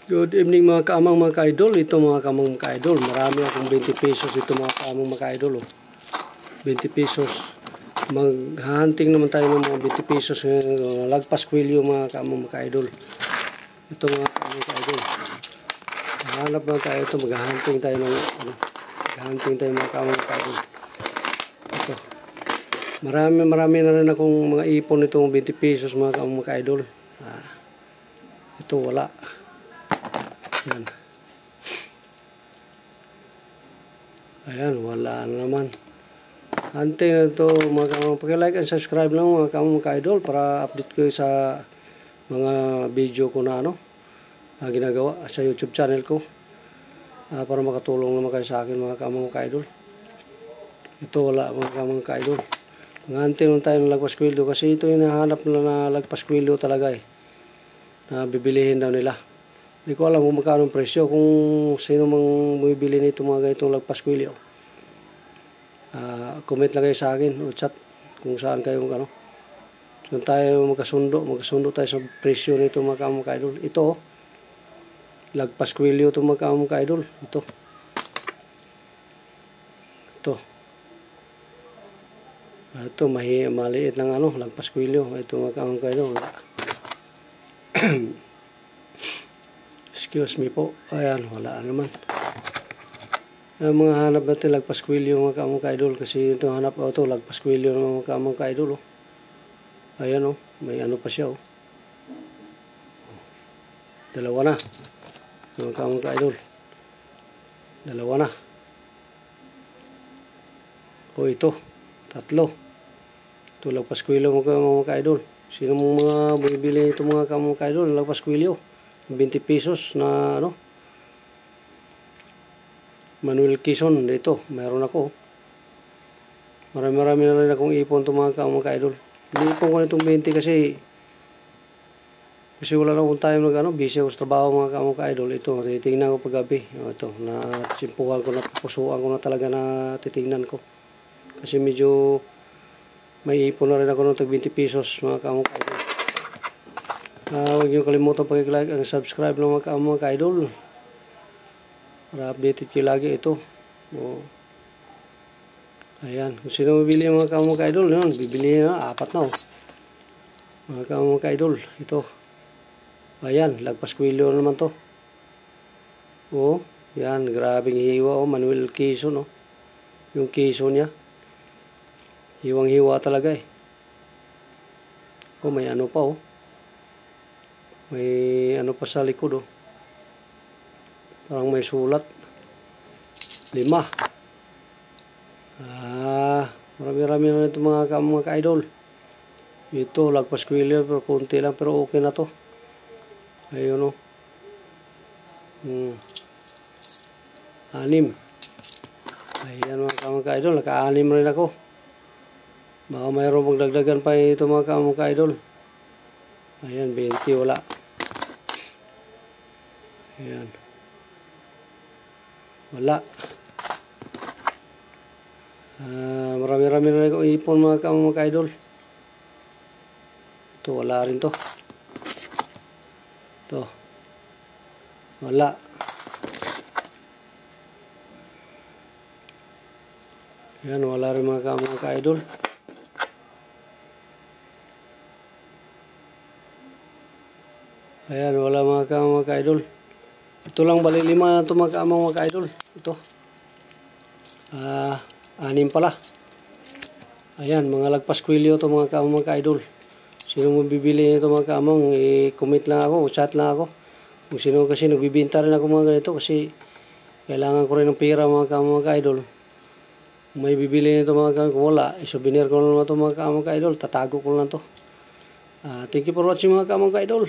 Good evening mga kaamang mga ka-idol. Ito mga kaamang mga ka-idol. Marami akong 20 pesos ito mga kaamang mga ka-idol. 20 pesos. Maghahunting naman tayo ng mga 20 pesos. Lagpas kwilyo mga kaamang mga ka-idol. Ito mga kaamang mga ka-idol. Hanap lang tayo ito. Maghahunting tayo ng maghahunting tayo mga kaamang mga ka-idol. Ito. Marami na rin akong mga ipon itong 20 pesos mga kaamang mga ka-idol. Ito wala. Yan. Ayan, wala na naman. Antay na ito mga kamang. Pag-like and subscribe lang mga kamang ka-idol para update ko sa mga video ko na ginagawa sa YouTube channel ko. Para makatulong naman kayo sa akin mga kamang ka-idol. Ito wala mga kamang ka-idol. Antay lang tayo ng lagpas kwilyo kasi ito yung nahanap na lagpas kwilyo talaga na bibilihin daw nila. Hindi ko alam kung magkano ang presyo, kung sino mang bumibili nito mga ganitong lagpas kwilyo. Comment lang kayo sa akin o chat kung saan kayo So tayo magkasundo tayo sa presyo nito mga kamang ka-idol. Ito lagpas kwilyo ito mga kamang ka-idol. Ito maliit lang lagpas kwilyo. Ito mga kamang ka-idol. Excuse me po. Ayan, wala naman. Mga hanap natin lagpas kwilyo mga kamang ka-idol kasi ito hanap ito lagpas kwilyo ng mga kamang ka-idol. Ayan may pa siya Dalawa na. Mga kamang ka-idol. Dalawa na. Ito. Tatlo. Ito lagpas kwilyo mga ka-idol. Sino mong mga bumibili ito mga kamang ka-idol lagpas kwilyo? 20 pesos na Manuel Quezon dito. Mayroon ako. Marami na rin akong ipon ito mga ka-idol. Ipon ko itong 20 kasi wala na akong time busy ako sa trabaho mga ka-idol. Ito, titingnan ko paggabi. Ito, natsimpuhan ko, napupusuan ko na talaga na titingnan ko. Kasi medyo may ipon na rin ako ng tag 20 pesos mga ka-idol. Huwag niyo kalimutan pag-like and subscribe ng mga ka-idol para updated kayo lagi ito. Ayan, kung sino mabili mga ka-idol yun, bibili na, 4 na mga ka-idol. Ito, ayan, lagpas kwilyo naman to. Yan, grabing hiwa Manuel Quezon yung Quezon niya, hiwang hiwa talaga may pa may pa sa likod parang may sulat 5. Marami na ito mga ka-idol. Ito lagpas kwilyo pero konti lang pero okay na to. Ayun 6. Ayan mga ka-idol, naka-6 rin ako. Baka mayroong magdagdagan pa ito mga ka-idol. Ayan, 20 wala. Ayan. Wala. Marami na rin ipon mga ka-idol. Ito, wala rin to. Ito. Wala. Ayan, wala rin mga ka-idol. Ayan, wala mga ka-idol. Ito lang bali 5 na ito mga ka-idol. Ito. 6 pala. Ayan, mga lagpas kwilyo ito mga ka-idol. Sino mo bibili nito mga ka-amang, comment lang ako, chat lang ako. Kung sino kasi nagbibinta rin ako mga ganito kasi kailangan ko rin ng pera mga ka-idol. Kung may bibili nito mga ka-idol, kung wala, souvenir ko lang ito mga ka-idol. Tatago ko lang ito. Thank you for watching mga ka-idol.